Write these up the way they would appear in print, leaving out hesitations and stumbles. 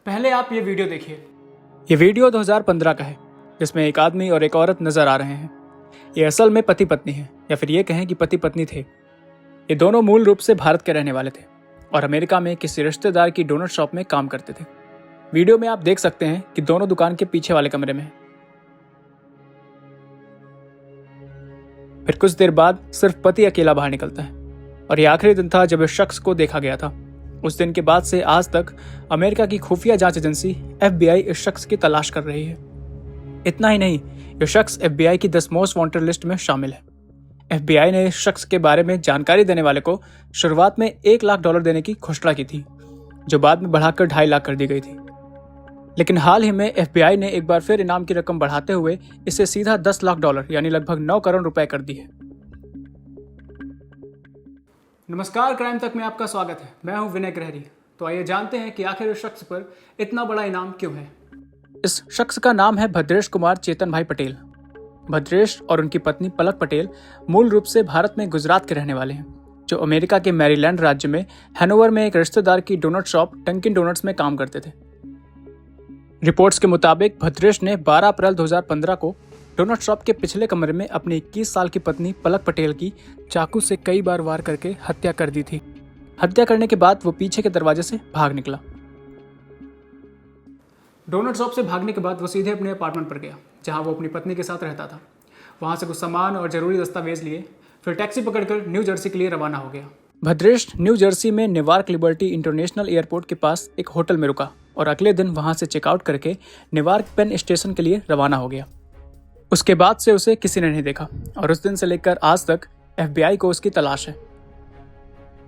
पहले आप ये वीडियो देखिए। ये वीडियो 2015 का है, जिसमें एक आदमी और एक औरत नजर आ रहे हैं। ये असल में पति पत्नी हैं, या फिर ये कहें कि पति पत्नी थे। ये दोनों मूल रूप से भारत के रहने वाले थे और अमेरिका में किसी रिश्तेदार की डोनट शॉप में काम करते थे। वीडियो में आप देख सकते हैं कि दोनों दुकान के पीछे वाले कमरे में हैं। फिर कुछ देर बाद सिर्फ पति अकेला बाहर निकलता है और ये आखिरी दिन था जब इस शख्स को देखा गया था। उस दिन के बाद से आज तक अमेरिका की खुफिया जांच एजेंसी FBI इस शख्स की तलाश कर रही है। इतना ही नहीं, यह शख्स FBI की 10 मोस्ट वांटेड लिस्ट में शामिल है। FBI ने इस शख्स के बारे में जानकारी देने वाले को शुरुआत में $1 लाख देने की घोषणा की थी, जो बाद में बढ़ाकर 2.5 लाख कर दी गई थी। लेकिन हाल ही में FBI ने एक बार फिर इनाम की रकम बढ़ाते हुए इसे सीधा $10 लाख यानी लगभग 9 करोड़ रुपए कर दी है। नमस्कार, क्राइम तक में आपका स्वागत है। मैं हूं विनय ग्रहरी। तो आइए जानते हैं कि आखिर इस शख्स पर इतना बड़ा इनाम क्यों है। इस शख्स का नाम है भद्रेश कुमार चेतन भाई पटेल। भद्रेश और उनकी पत्नी पलक पटेल मूल रूप से भारत में गुजरात के रहने वाले हैं, जो अमेरिका के मैरीलैंड राज्य में हैनोवर में एक रिश्तेदार की डोनट शॉप डंकिन डोनट्स में काम करते थे। रिपोर्ट्स के मुताबिक भद्रेश ने 12 अप्रैल 2015 को डोनट शॉप के पिछले कमरे में अपनी 21 साल की पत्नी पलक पटेल की चाकू से कई बार वार करके हत्या कर दी थी। हत्या करने के बाद वो पीछे के दरवाजे से भाग निकला। डोनट शॉप से भागने के बाद वो सीधे अपने अपार्टमेंट पर गया, जहां वो अपनी पत्नी के साथ रहता था। वहां से कुछ सामान और जरूरी दस्तावेज लिए, फिर टैक्सी पकड़कर न्यू जर्सी के लिए रवाना हो गया। भद्रेश न्यू जर्सी में नेवार्क लिबर्टी इंटरनेशनल एयरपोर्ट के पास एक होटल में रुका और अगले दिन वहां से चेकआउट करके नेवार्क पेन स्टेशन के लिए रवाना हो गया। उसके बाद से उसे किसी ने नहीं देखा और उस दिन से लेकर आज तक FBI को उसकी तलाश है।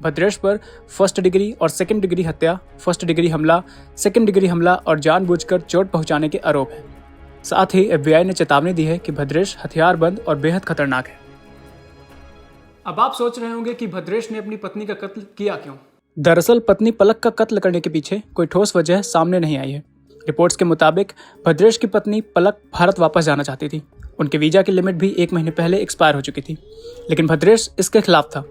भद्रेश पर फर्स्ट डिग्री और सेकंड डिग्री हत्या, फर्स्ट डिग्री हमला, सेकंड डिग्री हमला और जानबूझकर चोट पहुंचाने के आरोप हैं। साथ ही FBI ने चेतावनी दी है कि भद्रेश हथियारबंद और बेहद खतरनाक है। अब आप सोच रहे होंगे कि भद्रेश ने अपनी पत्नी का कत्ल किया क्यों। दरअसल पत्नी पलक का कत्ल करने के पीछे कोई ठोस वजह सामने नहीं आई है। रिपोर्ट्स के मुताबिक भद्रेश की पत्नी पलक भारत वापस जाना चाहती थी। उनके वीजा की लिमिट भी 1 महीने पहले एक्सपायर हो चुकी थी, लेकिन भद्रेश इसके खिलाफ था।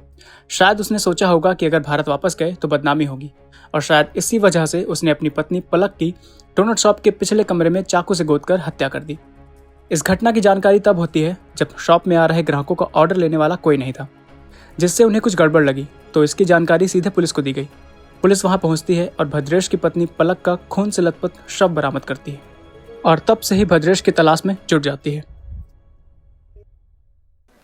शायद उसने सोचा होगा कि अगर भारत वापस गए तो बदनामी होगी, और शायद इसी वजह से उसने अपनी पत्नी पलक की डोनट शॉप के पिछले कमरे में चाकू से गोदकर हत्या कर दी। इस घटना की जानकारी तब होती है जब शॉप में आ रहे ग्राहकों का ऑर्डर लेने वाला कोई नहीं था, जिससे उन्हें कुछ गड़बड़ लगी, तो इसकी जानकारी सीधे पुलिस को दी गई। पुलिस वहां पहुंचती है और भद्रेश की पत्नी पलक का खून से लथपथ शव बरामद करती है, और तब से ही भद्रेश की तलाश में जुट जाती है।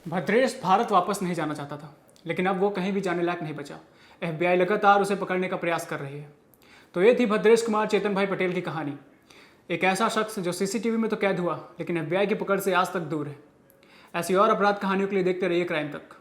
भद्रेश भारत वापस नहीं जाना चाहता था, लेकिन अब वो कहीं भी जाने लायक नहीं बचा। FBI लगातार उसे पकड़ने का प्रयास कर रही है। तो ये थी भद्रेश कुमार चेतन भाई पटेल की कहानी। एक ऐसा शख्स जो CCTV में तो कैद हुआ, लेकिन FBI की पकड़ से आज तक दूर है। ऐसी और अपराध कहानियों के लिए देखते रहिए क्राइम तक।